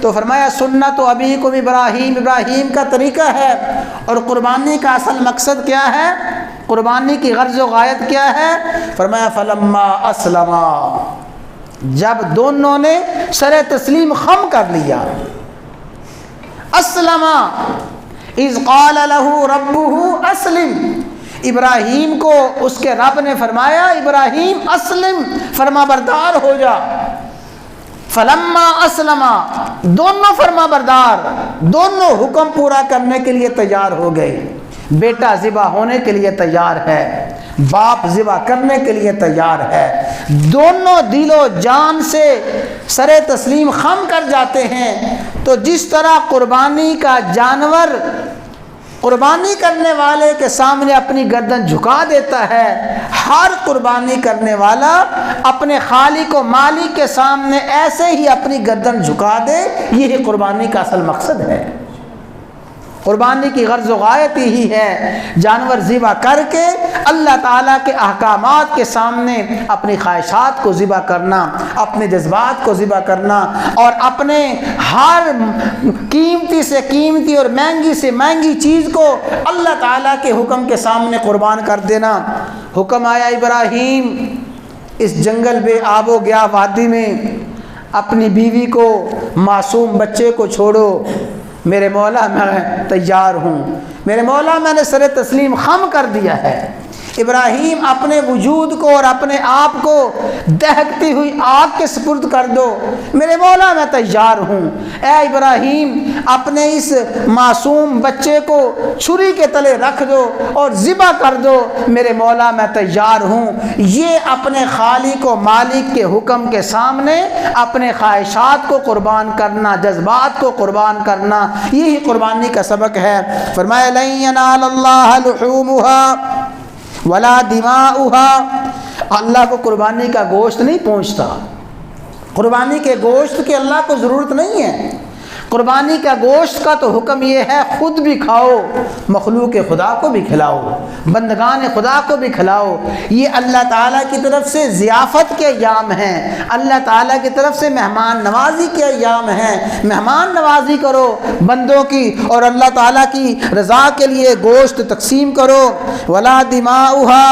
تو فرمایا سنت ابیکم ابراہیم، ابراہیم کا طریقہ ہے۔ اور قربانی کا اصل مقصد کیا ہے؟ قربانی کی غرض و غایت کیا ہے؟ فرمایا فلما اسلما، جب دونوں نے سر تسلیم خم کر لیا۔ اسلما اذ قال له ربه اسلم، ابراہیم کو اس کے رب نے فرمایا ابراہیم اسلم، فرما بردار ہو جا۔ فلما اسلما، دونوں فرما بردار، دونوں حکم پورا کرنے کے لیے تیار ہو گئے۔ بیٹا ذبح ہونے کے لیے تیار ہے، باپ ذبح کرنے کے لیے تیار ہے، دونوں دل و جان سے سر تسلیم خم کر جاتے ہیں۔ تو جس طرح قربانی کا جانور قربانی کرنے والے کے سامنے اپنی گردن جھکا دیتا ہے، ہر قربانی کرنے والا اپنے خالق و مالک کے سامنے ایسے ہی اپنی گردن جھکا دے، یہی قربانی کا اصل مقصد ہے۔ قربانی کی غرض و غایت ہی ہے جانور ذبح کر کے اللہ تعالیٰ کے احکامات کے سامنے اپنی خواہشات کو ذبح کرنا، اپنے جذبات کو ذبح کرنا، اور اپنے ہر قیمتی سے قیمتی اور مہنگی سے مہنگی چیز کو اللہ تعالیٰ کے حکم کے سامنے قربان کر دینا۔ حکم آیا ابراہیم اس جنگل بے آب و گیا وادی میں اپنی بیوی کو، معصوم بچے کو چھوڑو، میرے مولا میں تیار ہوں، میرے مولا میں نے سر تسلیم خم کر دیا ہے۔ ابراہیم اپنے وجود کو اور اپنے آپ کو دہکتی ہوئی آگ کے سپرد کر دو، میرے مولا میں تیار ہوں۔ اے ابراہیم اپنے اس معصوم بچے کو چھری کے تلے رکھ دو اور ذبح کر دو، میرے مولا میں تیار ہوں۔ یہ اپنے خالق و مالک کے حکم کے سامنے اپنے خواہشات کو قربان کرنا، جذبات کو قربان کرنا، یہی قربانی کا سبق ہے۔ فرمایا لن ینال اللہ لحومها ولا دماؤها، اللہ کو قربانی کا گوشت نہیں پہنچتا، قربانی کے گوشت کی اللہ کو ضرورت نہیں ہے۔ قربانی کا گوشت کا تو حکم یہ ہے خود بھی کھاؤ، مخلوق خدا کو بھی کھلاؤ، بندگان خدا کو بھی کھلاؤ۔ یہ اللہ تعالیٰ کی طرف سے ضیافت کے ایام ہیں، اللہ تعالیٰ کی طرف سے مہمان نوازی کے ایام ہیں۔ مہمان نوازی کرو بندوں کی اور اللہ تعالیٰ کی رضا کے لیے گوشت تقسیم کرو۔ ولا دماؤها،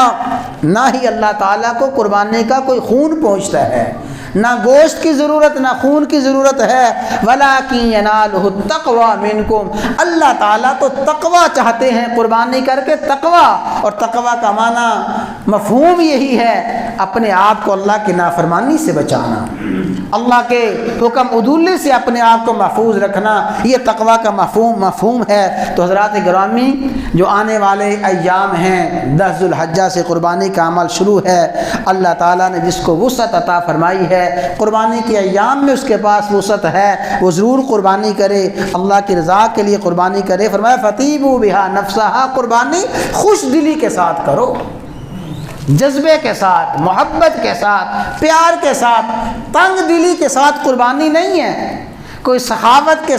نہ ہی اللہ تعالیٰ کو قربانی کا کوئی خون پہنچتا ہے، نہ گوشت کی ضرورت نہ خون کی ضرورت ہے۔ وَلَٰكِن يَنَالُهُ التَّقْوَىٰ مِنكُمْ، اللہ تعالیٰ تو تقویٰ چاہتے ہیں، قربانی کر کے تقویٰ، اور تقویٰ کا معنی مفہوم یہی ہے اپنے آپ کو اللہ کی نافرمانی سے بچانا، اللہ کے حکم عدولی سے اپنے آپ کو محفوظ رکھنا، یہ تقویٰ کا مفہوم ہے۔ تو حضرات گرامی، جو آنے والے ایام ہیں 10 ذو الحجہ سے قربانی کا عمل شروع ہے۔ اللہ تعالیٰ نے جس کو وسعت عطا فرمائی ہے، قربانی کے ایام میں اس کے پاس وسعت ہے، وہ ضرور قربانی کرے، اللہ کی رضا کے لیے قربانی کرے۔ فرمایا فَطِيبُوا بِهَا نَفْسَهَا، قربانی خوش دلی کے ساتھ کرو، جذبے کے ساتھ، محبت کے ساتھ، پیار کے ساتھ، تنگ دلی کے ساتھ قربانی نہیں ہے، کوئی سخاوت کے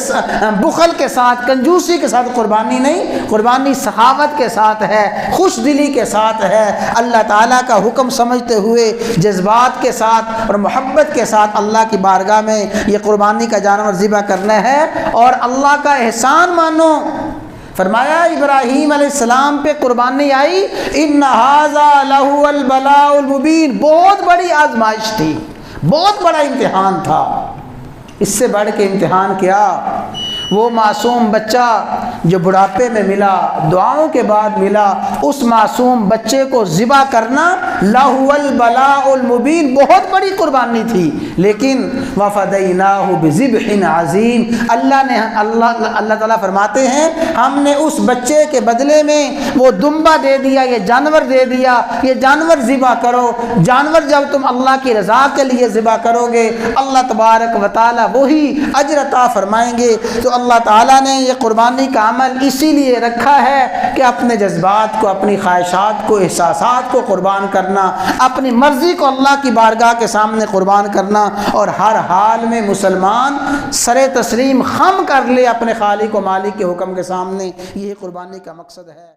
بخل کے ساتھ، کنجوسی کے ساتھ قربانی نہیں، قربانی سخاوت کے ساتھ ہے، خوش دلی کے ساتھ ہے، اللہ تعالیٰ کا حکم سمجھتے ہوئے جذبات کے ساتھ اور محبت کے ساتھ اللہ کی بارگاہ میں یہ قربانی کا جانور ذبح کرنا ہے، اور اللہ کا احسان مانو۔ فرمایا ابراہیم علیہ السلام پہ قربانی آئی، ان ھذا لہو البلاء المبین، بہت بڑی آزمائش تھی، بہت بڑا امتحان تھا۔ اس سے بڑھ کے امتحان کیا؟ وہ معصوم بچہ جو بڑھاپے میں ملا، دعاؤں کے بعد ملا، اس معصوم بچے کو ذبح کرنا لہو البلاء المبین، بہت بڑی قربانی تھی، لیکن وفدیناہ بذبح عظیم، اللہ تعالیٰ فرماتے ہیں ہم نے اس بچے کے بدلے میں وہ دمبا دے دیا، یہ جانور دے دیا، یہ جانور ذبح کرو۔ جانور جب تم اللہ کی رضا کے لیے ذبح کرو گے، اللہ تبارک و تعالیٰ وہی اجر عطا فرمائیں گے۔ تو اللہ تعالیٰ نے یہ قربانی کا عمل اسی لیے رکھا ہے کہ اپنے جذبات کو، اپنی خواہشات کو، احساسات کو قربان کرنا، اپنی مرضی کو اللہ کی بارگاہ کے سامنے قربان کرنا، اور ہر حال میں مسلمان سر تسلیم خم کر لے اپنے خالق و مالک کے حکم کے سامنے، یہ قربانی کا مقصد ہے۔